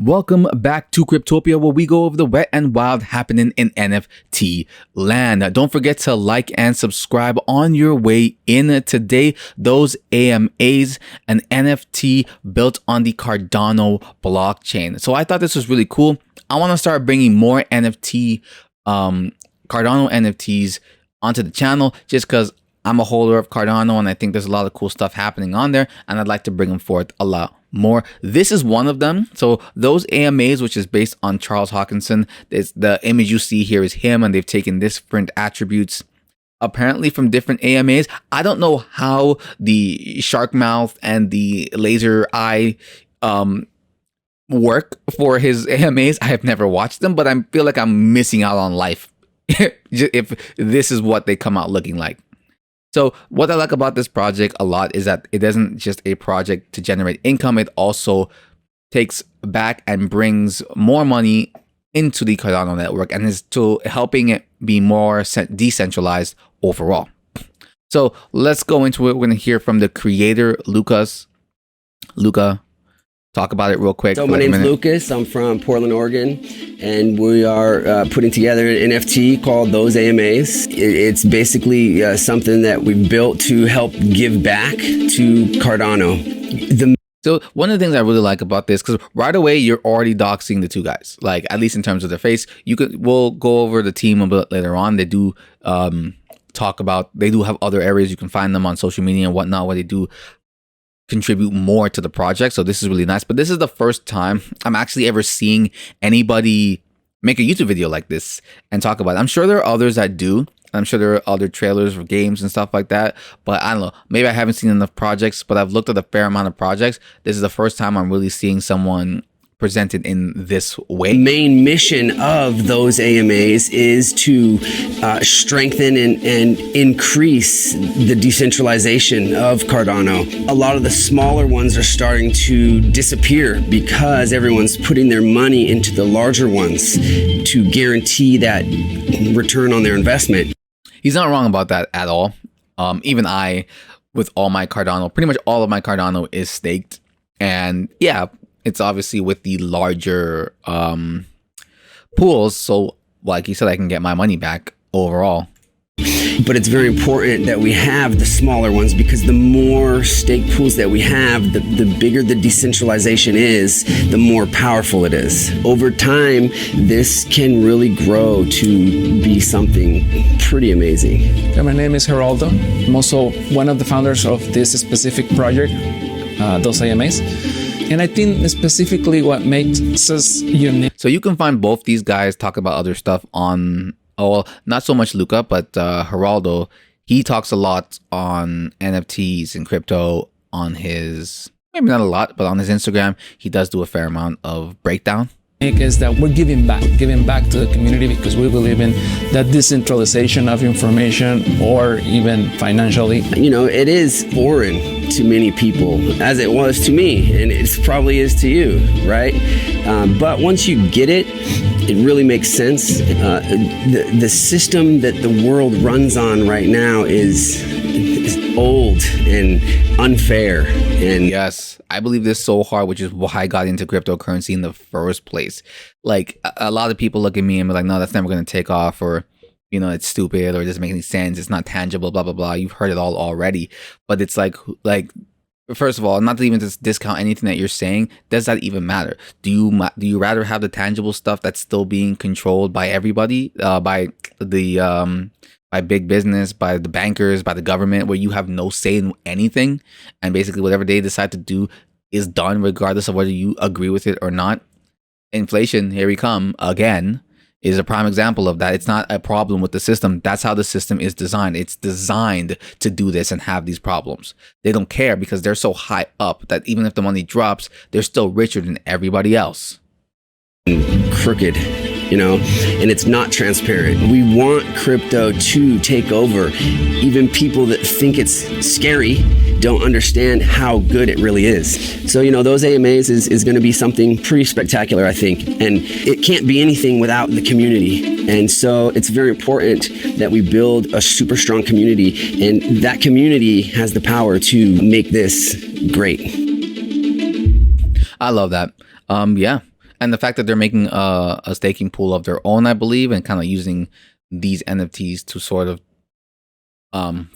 Welcome back to Cryptopia, where we go over the wet and wild happening in NFT land. Don't forget to like and subscribe on your way in. Today, those AMAs, an NFT built on the Cardano blockchain. So I thought this was really cool. I want to start bringing more Cardano NFTs onto the channel just because I'm a holder of Cardano and I think there's a lot of cool stuff happening on there, and I'd like to bring them forth a lot more. This is one of them. So those AMAs, which is based on Charles Hoskinson, the image you see here is him, and they've taken different attributes apparently from different AMAs. I don't know how the shark mouth and the laser eye work for his AMAs. I have never watched them, but I feel like I'm missing out on life if this is what they come out looking like. So what I like about this project a lot is that it isn't just a project to generate income. It also takes back and brings more money into the Cardano network and is to helping it be more decentralized overall. So let's go into it. We're going to hear from the creator, Lucas. Luca, talk about it real quick. So my name's Lucas. I'm from Portland, Oregon, and we are putting together an NFT called Those AMAs. It's basically something that we built to help give back to Cardano. So one of the things I really like about this, because right away you're already doxing the two guys, like at least in terms of their face. We'll go over the team a bit later on. They do they do have other areas you can find them on social media and whatnot, where they do contribute more to the project. So this is really nice. But this is the first time I'm actually ever seeing anybody make a YouTube video like this and talk about it. I'm sure there are others that do. I'm sure there are other trailers for games and stuff like that. But I don't know. Maybe I haven't seen enough projects, but I've looked at a fair amount of projects. This is the first time I'm really seeing someone presented in this way. The main mission of those AMAs is to strengthen and increase the decentralization of Cardano. A lot of the smaller ones are starting to disappear because everyone's putting their money into the larger ones to guarantee that return on their investment. He's not wrong about that at all. Even I, with all my Cardano, pretty much all of my Cardano is staked. And yeah, it's obviously with the larger pools. So like you said, I can get my money back overall. But it's very important that we have the smaller ones, because the more stake pools that we have, the bigger the decentralization is, the more powerful it is. Over time, this can really grow to be something pretty amazing. My name is Geraldo. I'm also one of the founders of this specific project, Those AMAs. And I think specifically what makes us unique. So you can find both these guys talk about other stuff on, well, not so much Luca, but Geraldo. He talks a lot on NFTs and crypto on his, maybe not a lot, but on his Instagram, he does do a fair amount of breakdown. Is that we're giving back to the community, because we believe in that decentralization of information, or even financially. You know, it is foreign to many people, as it was to me, and it probably is to you, right? But once you get it, it really makes sense. The system that the world runs on right now is old and unfair. And yes, I believe this so hard, which is why I got into cryptocurrency in the first place. Like, a lot of people look at me and be like, no, that's never going to take off, or, you know, it's stupid, or it doesn't make any sense, it's not tangible, blah, blah, blah. You've heard it all already. But it's like, first of all, not to even just discount anything that you're saying, does that even matter? Do you rather have the tangible stuff that's still being controlled by everybody, by big business, by the bankers, by the government, where you have no say in anything, and basically whatever they decide to do is done regardless of whether you agree with it or not? Inflation, here we come again, is a prime example of that. It's not a problem with the system. That's how the system is designed. It's designed to do this and have these problems. They don't care because they're so high up that even if the money drops, they're still richer than everybody else. Crooked, you know, and it's not transparent. We want crypto to take over. Even people that think it's scary don't understand how good it really is. So, you know, those AMAs is going to be something pretty spectacular, I think. And it can't be anything without the community. And so it's very important that we build a super strong community, and that community has the power to make this great. I love that. Yeah. And the fact that they're making a staking pool of their own, I believe, and kind of using these NFTs to sort of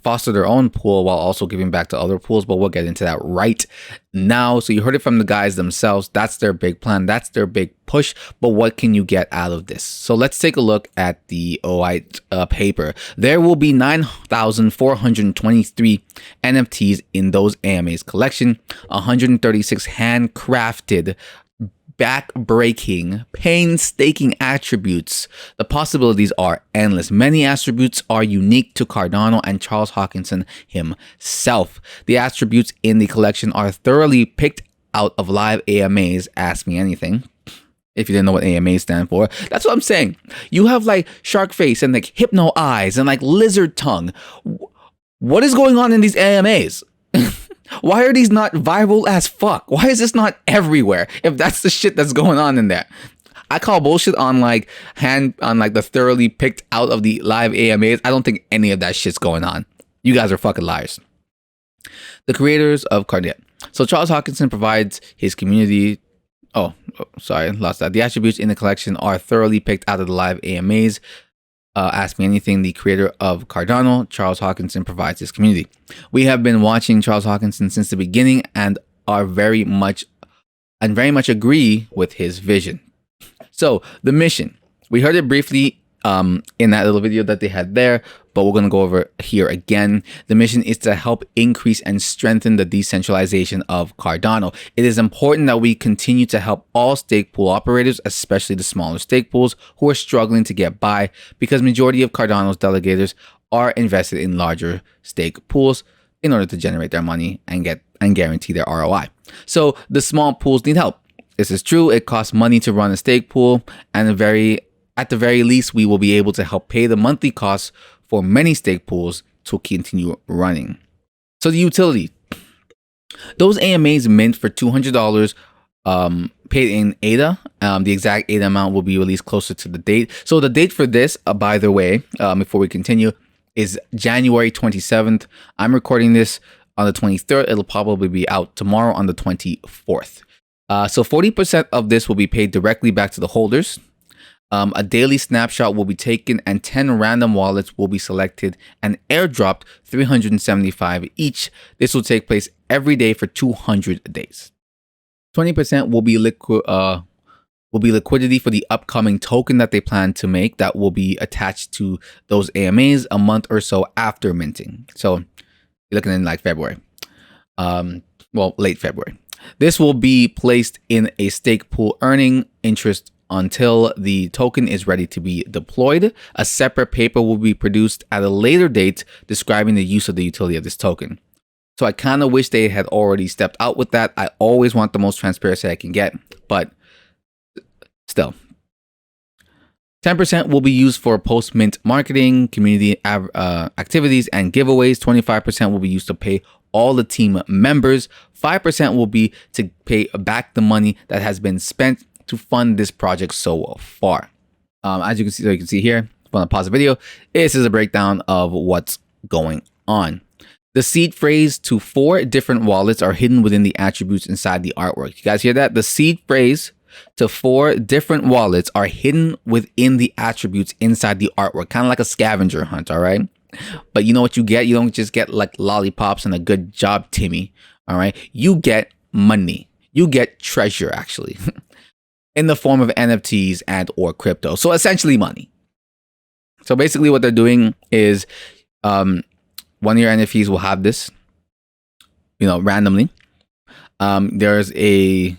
foster their own pool while also giving back to other pools. But we'll get into that right now. So you heard it from the guys themselves. That's their big plan. That's their big push. But what can you get out of this? So let's take a look at the OI paper. There will be 9,423 NFTs in those AMA's collection, 136 handcrafted, back-breaking, painstaking attributes. The possibilities are endless. Many attributes are unique to Cardano and Charles Hoskinson himself. The attributes in the collection are thoroughly picked out of live AMAs. Ask me anything. If you didn't know what AMAs stand for, that's what I'm saying. You have like shark face and like hypno eyes and like lizard tongue. What is going on in these AMAs? Why are these not viral as fuck? Why is this not everywhere? If that's the shit that's going on in there. I call bullshit on like the thoroughly picked out of the live AMAs. I don't think any of that shit's going on. You guys are fucking liars. The creators of Cardano. So Charles Hoskinson provides his community. Sorry, lost that. The attributes in the collection are thoroughly picked out of the live AMAs. Ask me anything. The creator of Cardano, Charles Hoskinson, provides his community. We have been watching Charles Hoskinson since the beginning and are very much agree with his vision. So the mission, we heard it briefly in that little video that they had there, but we're going to go over here again. The mission is to help increase and strengthen the decentralization of Cardano. It is important that we continue to help all stake pool operators, especially the smaller stake pools who are struggling to get by, because majority of Cardano's delegators are invested in larger stake pools in order to generate their money and guarantee their ROI. So the small pools need help. This is true. It costs money to run a stake pool, and at the very least, we will be able to help pay the monthly costs for many stake pools to continue running. So the utility. Those AMAs mint for $200 paid in ADA. The exact ADA amount will be released closer to the date. So the date for this, by the way, before we continue, is January 27th. I'm recording this on the 23rd. It'll probably be out tomorrow on the 24th. So 40% of this will be paid directly back to the holders. A daily snapshot will be taken and 10 random wallets will be selected and airdropped, 375 each. This will take place every day for 200 days. 20% will be liquidity for the upcoming token that they plan to make that will be attached to those AMAs a month or so after minting. So you're looking in like February, late February. This will be placed in a stake pool earning interest until the token is ready to be deployed. A separate paper will be produced at a later date describing the use of the utility of this token. So I kind of wish they had already stepped out with that. I always want the most transparency I can get, but still. 10% will be used for post-mint marketing, community activities, and giveaways. 25% will be used to pay all the team members. 5% will be to pay back the money that has been spent to fund this project so far. As you can see here, if you want to pause the video, this is a breakdown of what's going on. The seed phrase to 4 different wallets are hidden within the attributes inside the artwork. You guys hear that? The seed phrase to 4 different wallets are hidden within the attributes inside the artwork, kind of like a scavenger hunt, all right? But you know what you get? You don't just get like lollipops and a good job, Timmy, all right? You get money. You get treasure, actually, in the form of NFTs and or crypto. So essentially money. So basically what they're doing is one of your NFTs will have this, randomly. There's a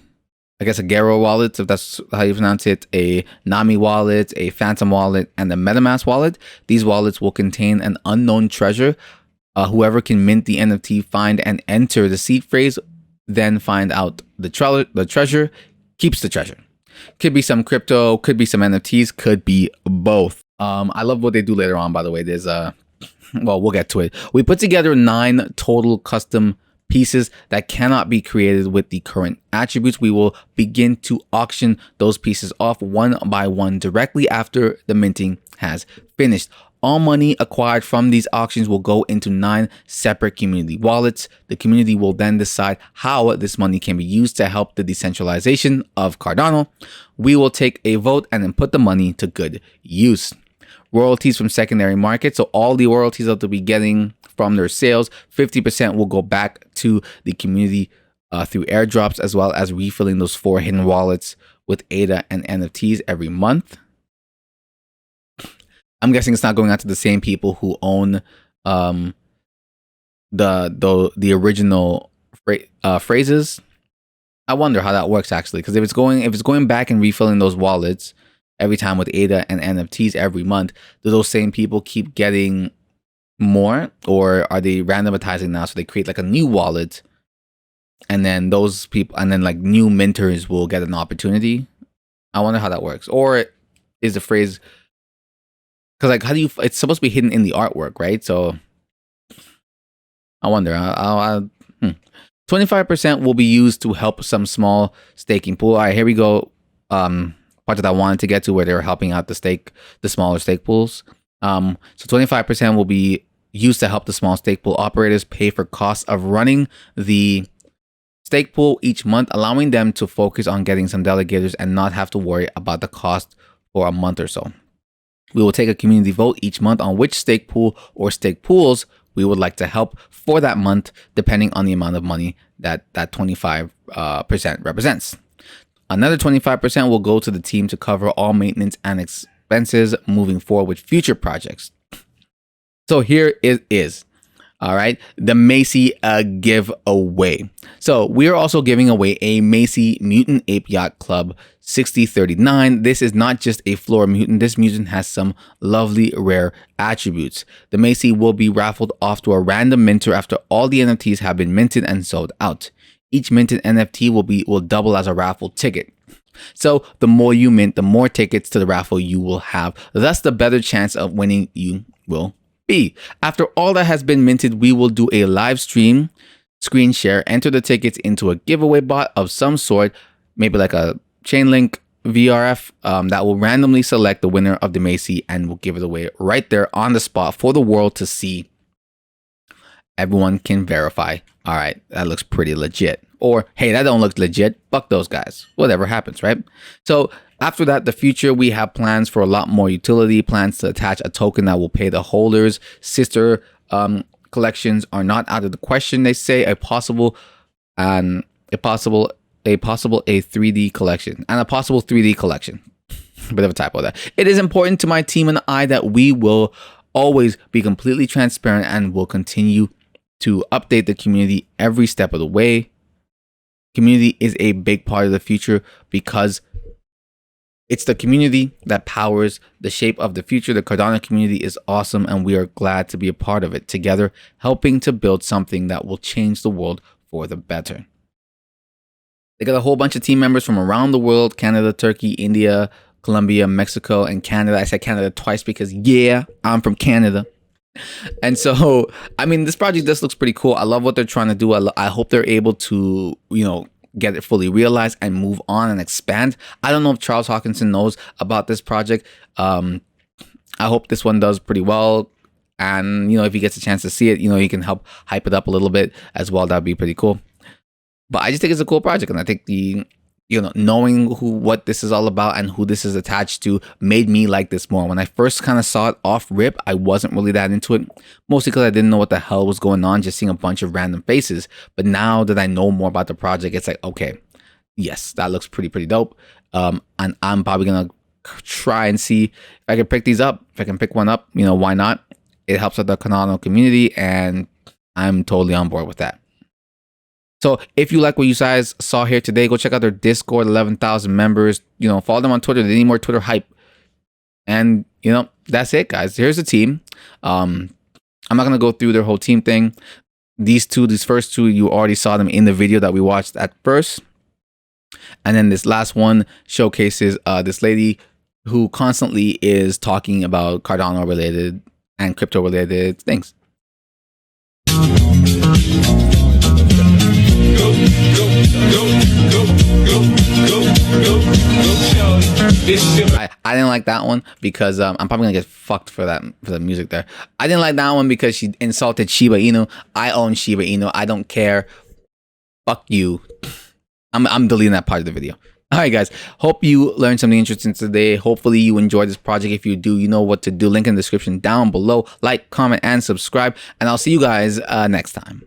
Garo wallet, if that's how you pronounce it, a Nami wallet, a Phantom wallet, and a MetaMask wallet. These wallets will contain an unknown treasure. Whoever can mint the NFT, find and enter the seed phrase, then find out the treasure, keeps the treasure. Could be some crypto, could be some NFTs, could be both. I love what they do later on, by the way. There's we'll get to it. We put together 9 total custom pieces that cannot be created with the current attributes. We will begin to auction those pieces off one by one directly after the minting has finished. All money acquired from these auctions will go into 9 separate community wallets. The community will then decide how this money can be used to help the decentralization of Cardano. We will take a vote and then put the money to good use. Royalties from secondary markets. So all the royalties that they'll be getting from their sales, 50% will go back to the community through airdrops, as well as refilling those 4 hidden wallets with ADA and NFTs every month. I'm guessing it's not going out to the same people who own the original phrases. I wonder how that works actually, because if it's going back and refilling those wallets every time with ADA and NFTs every month, do those same people keep getting more, or are they randomizing now? So they create like a new wallet, and then those people, and then like new minters will get an opportunity. I wonder how that works. Or is the phrase, because like, how do you? It's supposed to be hidden in the artwork, right? So I wonder. 25% will be used to help some small staking pool. All right, here we go. Part that I wanted to get to, where they were helping out the smaller stake pools. So 25% will be used to help the small stake pool operators pay for costs of running the stake pool each month, allowing them to focus on getting some delegators and not have to worry about the cost for a month or so. We will take a community vote each month on which stake pool or stake pools we would like to help for that month, depending on the amount of money that 25% represents. Another 25% will go to the team to cover all maintenance and expenses moving forward with future projects. So here it is. All right, the Macy giveaway. So we are also giving away a Macy Mutant Ape Yacht Club 6039. This is not just a floor mutant. This mutant has some lovely rare attributes. The Macy will be raffled off to a random minter after all the NFTs have been minted and sold out. Each minted NFT will double as a raffle ticket. So the more you mint, the more tickets to the raffle you will have. Thus, the better chance of winning you will be. After all that has been minted, we will do a live stream, screen share, enter the tickets into a giveaway bot of some sort, maybe like a Chainlink VRF, that will randomly select the winner of the Macy and will give it away right there on the spot for the world to see. Everyone can verify. All right, that looks pretty legit. Or, hey, that don't look legit. Fuck those guys. Whatever happens, right? So after that, the future, we have plans for a lot more utility, plans to attach a token that will pay the holders. Sister collections are not out of the question, they say. A possible 3D collection and a possible 3D collection. Bit of a typo there. It is important to my team and I that we will always be completely transparent and will continue to update the community every step of the way. Community is a big part of the future because it's the community that powers the shape of the future. The Cardano community is awesome, and we are glad to be a part of it together, helping to build something that will change the world for the better. They got a whole bunch of team members from around the world: Canada, Turkey, India, Colombia, Mexico, and Canada. I said Canada twice because, yeah, I'm from Canada. And so, I mean, this project just looks pretty cool. I love what they're trying to do. I hope they're able to, get it fully realized and move on and expand. I don't know if Charles Hoskinson knows about this project. I hope this one does pretty well. And, if he gets a chance to see it, he can help hype it up a little bit as well. That'd be pretty cool. But I just think it's a cool project. And I think knowing what this is all about and who this is attached to made me like this more. When I first kind of saw it off rip, I wasn't really that into it, mostly because I didn't know what the hell was going on, just seeing a bunch of random faces. But now that I know more about the project, it's like, okay, yes, that looks pretty dope. And I'm probably gonna try and see if I can pick these up. If I can pick one up, why not? It helps out the Cardano community, and I'm totally on board with that. So if you like what you guys saw here today, go check out their Discord, 11,000 members. Follow them on Twitter. They need more Twitter hype. And, that's it, guys. Here's the team. I'm not going to go through their whole team thing. These first two, you already saw them in the video that we watched at first. And then this last one showcases this lady who constantly is talking about Cardano related and crypto related things. I didn't like that one because I'm probably gonna get fucked for the music there. I didn't like that one because she insulted Shiba Inu. I own Shiba Inu. I don't care. Fuck you. I'm deleting that part of the video. All right, guys. Hope you learned something interesting today. Hopefully you enjoyed this project. If you do, you know what to do. Link in the description down below. Like, comment, and subscribe. And I'll see you guys next time.